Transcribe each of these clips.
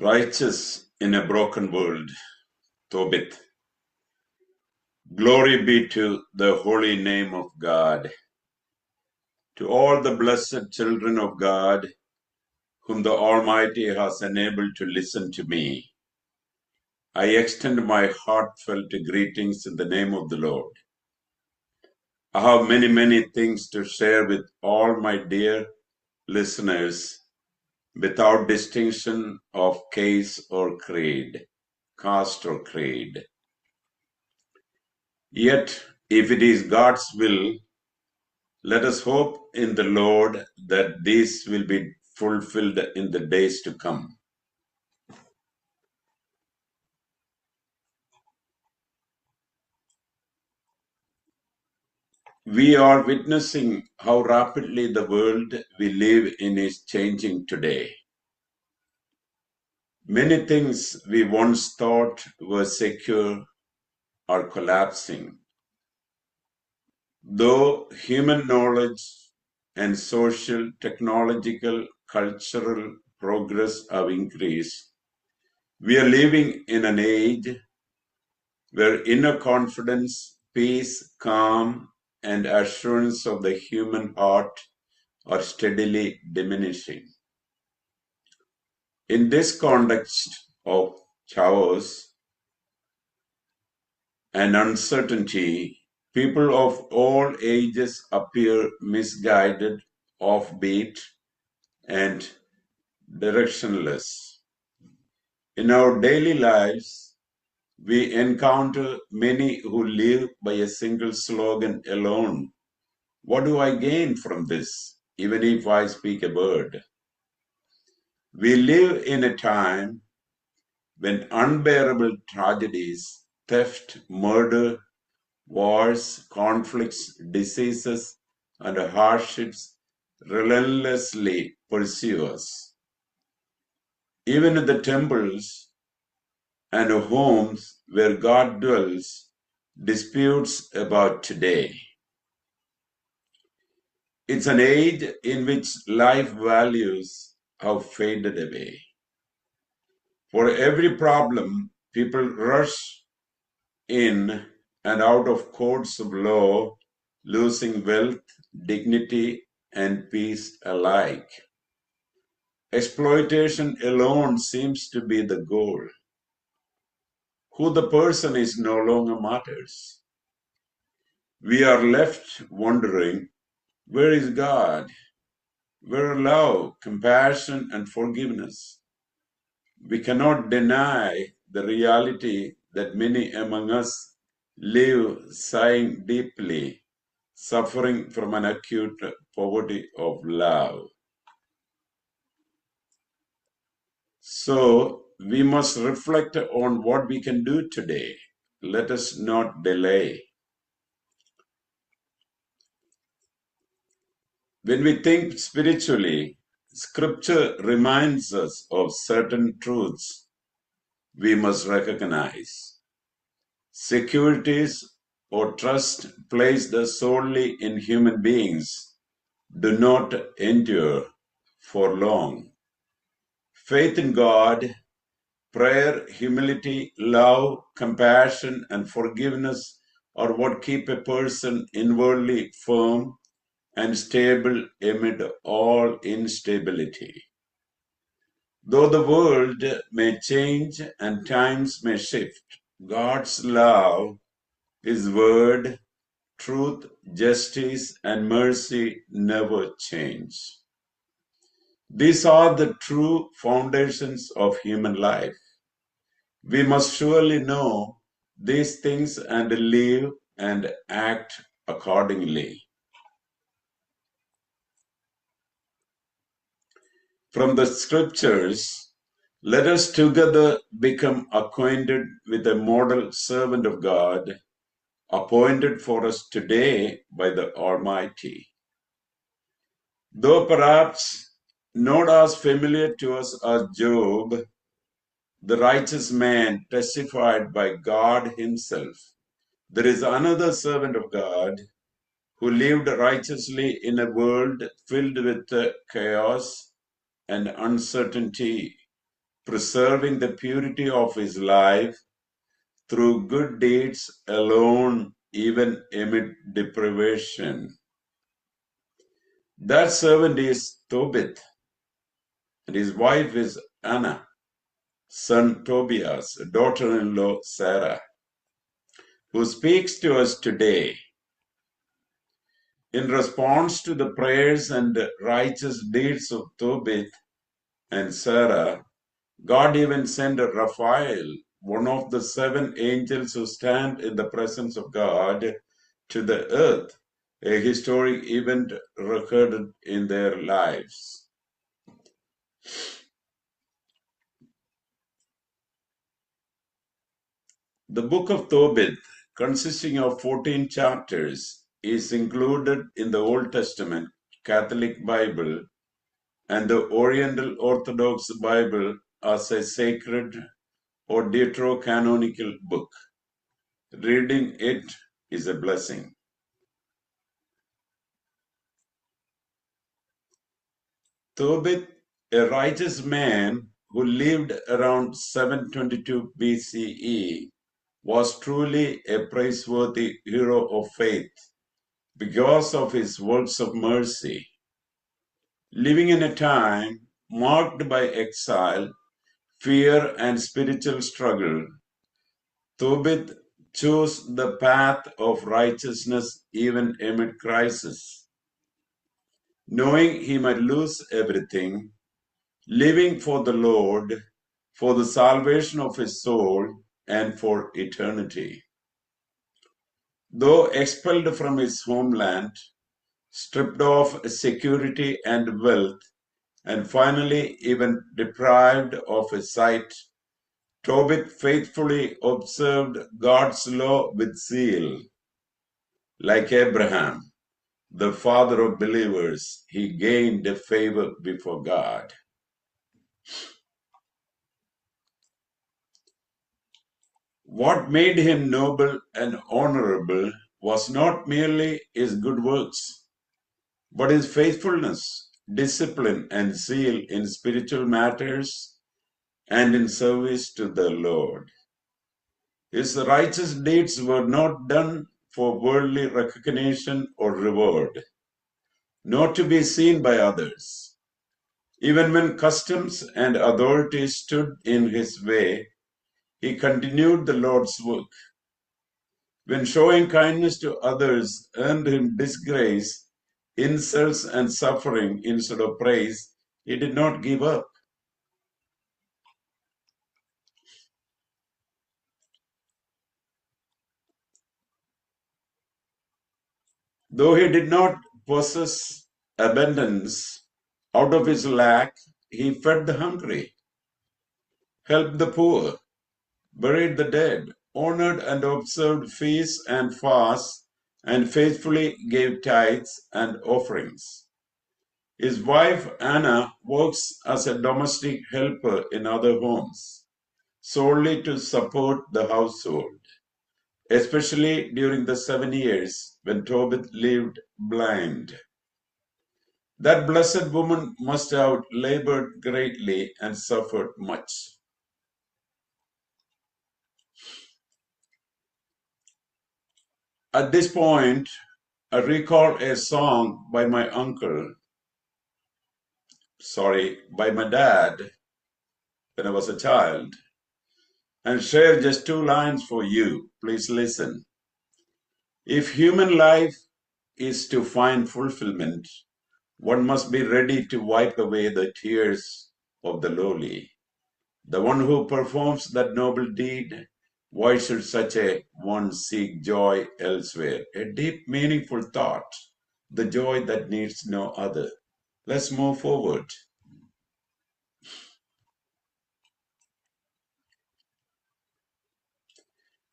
Righteous in a broken world, Tobit. Glory be to the holy name of God. To all the blessed children of God, whom the Almighty has enabled to listen to me, I extend my heartfelt greetings in the name of the Lord. I have many things to share with all my dear listeners without distinction of caste or creed. Yet, if it is God's will, let us hope in the Lord that this will be fulfilled in the days to come. We are witnessing how rapidly the world we live in is changing today. Many things we once thought were secure are collapsing. Though human knowledge and social, technological, cultural progress have increased, we are living in an age where inner confidence, peace, calm, and assurance of the human heart are steadily diminishing. In this context of chaos and uncertainty, people of all ages appear misguided, offbeat, and directionless. In our daily lives, we encounter many who live by a single slogan alone. What do I gain from this, even if I speak a word? We live in a time when unbearable tragedies, theft, murder, wars, conflicts, diseases, and hardships relentlessly pursue us. Even in the temples and homes where God dwells, disputes about today. It's an age in which life values have faded away. For every problem, people rush in and out of courts of law, losing wealth, dignity, and peace alike. Exploitation alone seems to be the goal. Who the person is no longer matters. We are left wondering, where is God? Where are love, compassion, and forgiveness? We cannot deny the reality that many among us live sighing deeply, suffering from an acute poverty of love. So we must reflect on what we can do today. Let us not delay. When we think spiritually, Scripture reminds us of certain truths we must recognize. Securities or trust placed solely in human beings do not endure for long. Faith in God, prayer, humility, love, compassion, and forgiveness are what keep a person inwardly firm and stable amid all instability. Though the world may change and times may shift, God's love, His word, truth, justice, and mercy never change. These are the true foundations of human life. We must surely know these things and live and act accordingly. From the scriptures, let us together become acquainted with a model servant of God appointed for us today by the Almighty. Though perhaps not as familiar to us as Job, the righteous man testified by God Himself, there is another servant of God who lived righteously in a world filled with chaos and uncertainty, preserving the purity of his life through good deeds alone, even amid deprivation. That servant is Tobit, and his wife is Anna, son Tobias, daughter-in-law Sarah, who speaks to us today. In response to the prayers and righteous deeds of Tobit and Sarah, God even sent Raphael, one of the 7 angels who stand in the presence of God, to the earth, a historic event recorded in their lives. The book of Tobit, consisting of 14 chapters, is included in the Old Testament Catholic Bible and the Oriental Orthodox Bible as a sacred or deuterocanonical book. Reading it is a blessing. Tobit, a righteous man who lived around 722 BCE, was truly a praiseworthy hero of faith because of his works of mercy. Living in a time marked by exile, fear, and spiritual struggle, Tobit chose the path of righteousness even amid crisis. Knowing he might lose everything, living for the Lord, for the salvation of his soul, and for eternity. Though expelled from his homeland, stripped of security and wealth, and finally even deprived of his sight, Tobit faithfully observed God's law with zeal. Like Abraham, the father of believers, he gained a favor before God. What made him noble and honorable was not merely his good works, but his faithfulness, discipline, and zeal in spiritual matters and in service to the Lord. His righteous deeds were not done for worldly recognition or reward, not to be seen by others. Even when customs and authorities stood in his way, he continued the Lord's work. When showing kindness to others earned him disgrace, insults, and suffering instead of praise, he did not give up. Though he did not possess abundance, out of his lack, he fed the hungry, helped the poor, buried the dead, honored and observed feasts and fasts, and faithfully gave tithes and offerings. His wife Anna works as a domestic helper in other homes, solely to support the household, especially during the 7 years when Tobit lived blind. That blessed woman must have labored greatly and suffered much. At this point, I recall a song by my dad when I was a child, and share just 2 lines for you. Please listen. If human life is to find fulfillment, one must be ready to wipe away the tears of the lowly. The one who performs that noble deed, why should such a one seek joy elsewhere? A deep, meaningful thought, the joy that needs no other. Let's move forward.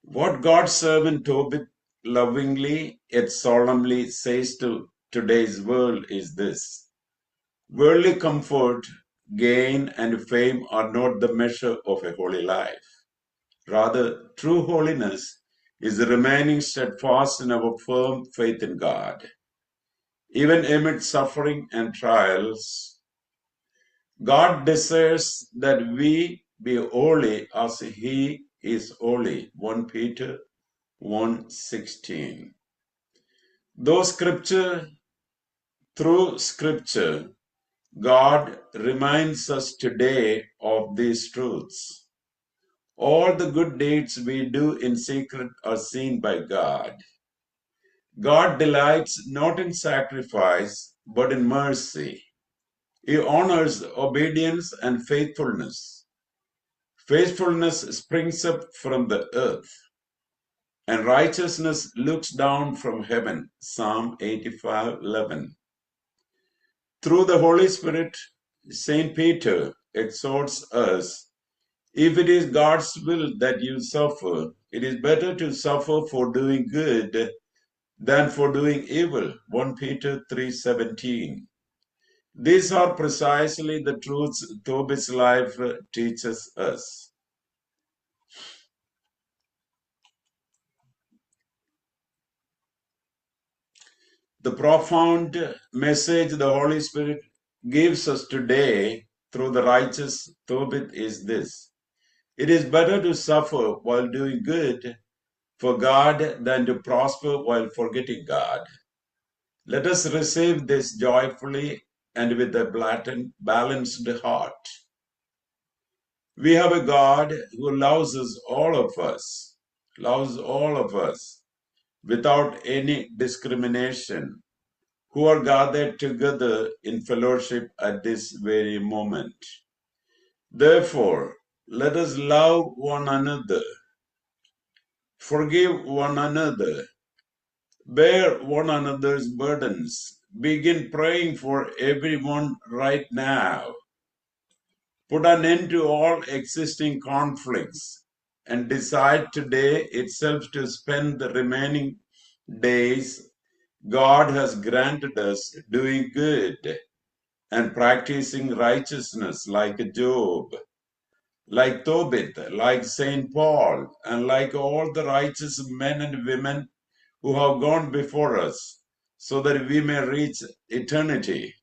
What God's servant Tobit lovingly yet solemnly says to today's world is this: worldly comfort, gain, and fame are not the measure of a holy life. Rather, true holiness is remaining steadfast in our firm faith in God. Even amid suffering and trials, God desires that we be holy as he is holy. 1 Peter 1:16. Through scripture, God reminds us today of these truths. All the good deeds we do in secret are seen by God. God delights not in sacrifice, but in mercy. He honors obedience and faithfulness. Faithfulness springs up from the earth, and righteousness looks down from heaven. Psalm 85:11. Through the Holy Spirit, Saint Peter exhorts us, if it is God's will that you suffer, it is better to suffer for doing good than for doing evil. 1 Peter 3:17. These are precisely the truths Tobit's life teaches us. The profound message the Holy Spirit gives us today through the righteous Tobit is this: it is better to suffer while doing good for God than to prosper while forgetting God. Let us receive this joyfully and with a balanced heart. We have a God who loves all of us without any discrimination, who are gathered together in fellowship at this very moment. Therefore, let us love one another, forgive one another, bear one another's burdens, begin praying for everyone right now, put an end to all existing conflicts, and decide today itself to spend the remaining days God has granted us doing good and practicing righteousness like Job, like Tobit, like St. Paul, and like all the righteous men and women who have gone before us, so that we may reach eternity.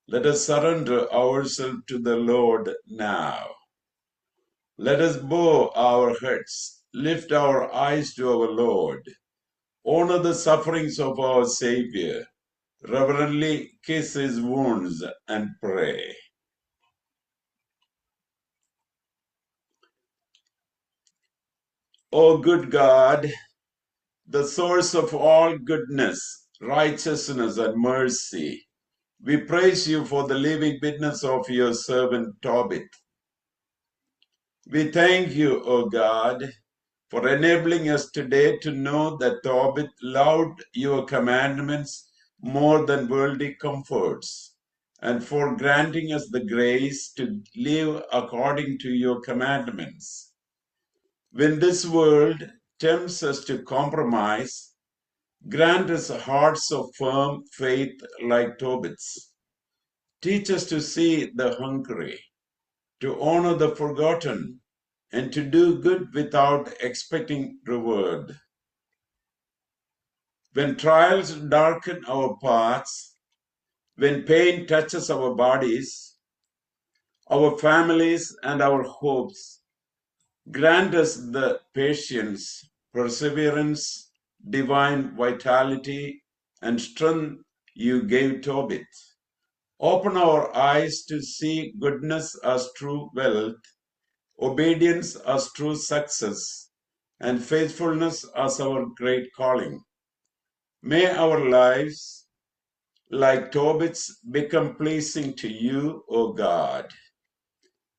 Let us surrender ourselves to the Lord now. Let us bow our heads, lift our eyes to our Lord, honor the sufferings of our Savior, reverently kiss his wounds, and pray. O good God, the source of all goodness, righteousness, and mercy, we praise you for the living witness of your servant Tobit. We thank you, O God, for enabling us today to know that Tobit loved your commandments more than worldly comforts, and for granting us the grace to live according to your commandments. When this world tempts us to compromise, grant us hearts of firm faith like Tobit's. Teach us to see the hungry, to honor the forgotten, and to do good without expecting reward. When trials darken our paths, when pain touches our bodies, our families, and our hopes, grant us the patience, perseverance, divine vitality, and strength you gave Tobit. Open our eyes to see goodness as true wealth, obedience as true success, and faithfulness as our great calling. May our lives, like Tobit's, become pleasing to you, O God.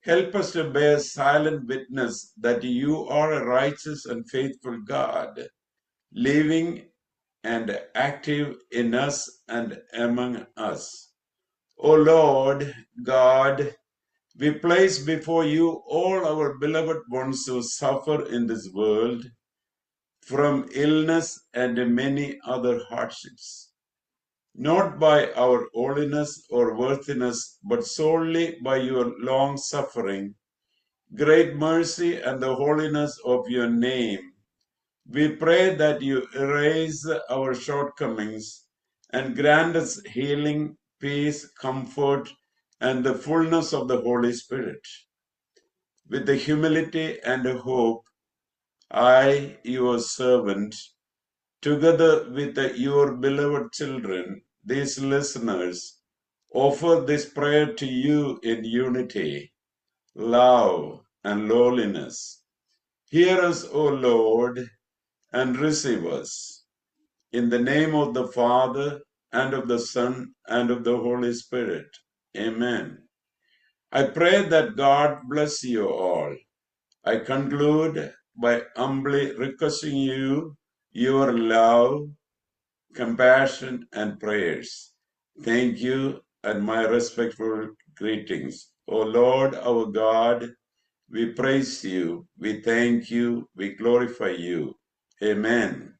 Help us to bear silent witness that you are a righteous and faithful God, living and active in us and among us. O Lord God, we place before you all our beloved ones who suffer in this world from illness and many other hardships, not by our holiness or worthiness, but solely by your long suffering, great mercy, and the holiness of your name. We pray that you erase our shortcomings and grant us healing, peace, comfort, and the fullness of the Holy Spirit. With the humility and hope, I, your servant, together with your beloved children, these listeners, offer this prayer to you in unity, love, and lowliness. Hear us, O Lord, and receive us. In the name of the Father, and of the Son, and of the Holy Spirit. Amen. I pray that God bless you all. I conclude by humbly requesting you, your love, compassion, and prayers. Thank you and my respectful greetings. O Lord, our God, we praise you, we thank you, we glorify you. Amen.